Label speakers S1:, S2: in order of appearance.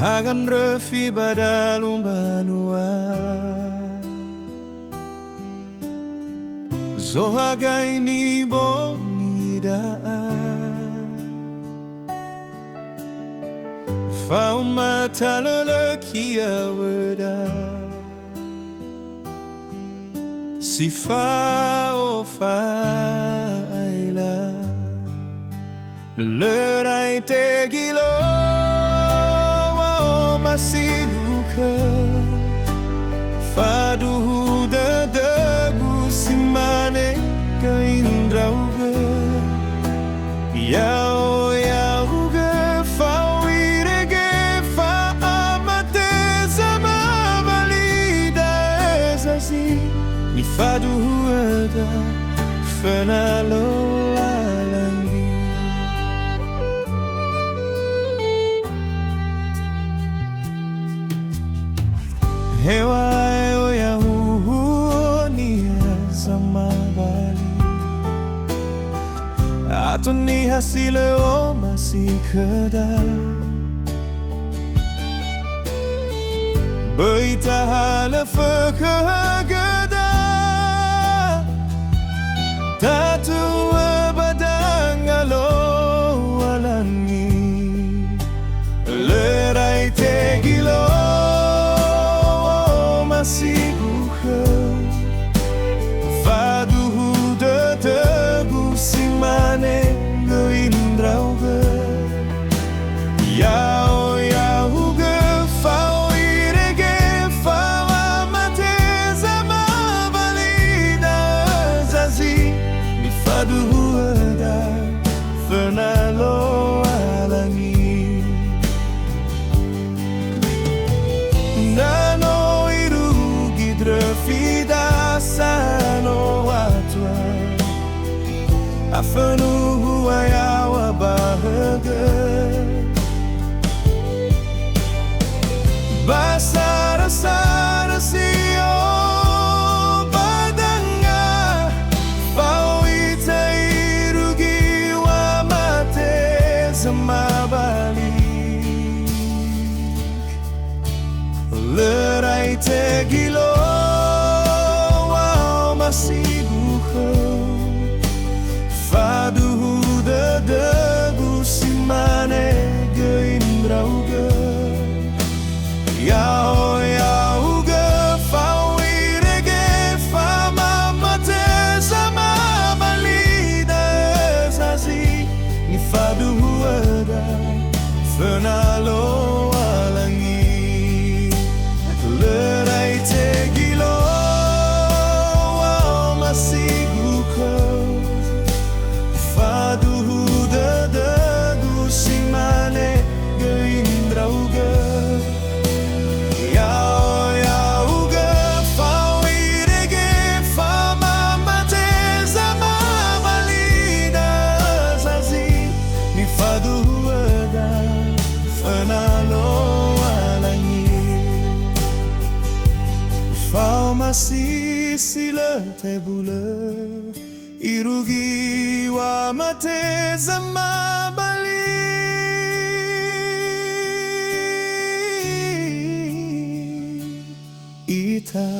S1: Hagan refi badalum banua Zohagai ni bonidaan Fauma talalakia weda Sifa o faila Erai Tegilo Wa'omasigu Khöu Faduhu dadagu simane kaindrauga Yao yauga fawirege fa amate zama valida ezasi Ni faduhu ada fenalo alangi Hewa o Yahu Nias Abadi Ato ni hasile o masih keda Beritahala fekegeda Tatu abadang alo alangi Erai Tegilo Wa'omasigu Khöu Faduhu dadagu simane goindrauga Yao yauga fawirege fawamate zama valida zazi Ni faduhu ada fenalo alangi Nano Drefida sano atua Afanu ayawa bahaga Basara sara siyo badanga Fawita irugi wa mate zamabali Erai Tegilo Wa'omasigu Khöu Faduhu dadagu simane goindrauga Yao yauga fawirege famamate sama valida zazi Ni faduhu ada fenalo alangi Erai Tegilo Wa'omasigu Khöu Faduhu dadagu simane goindrauga Yao yauga fawirege famamate zama valida zazi Ni faduhu ada fenalo Masih sila tebula Irugi wa mate zama bali Ita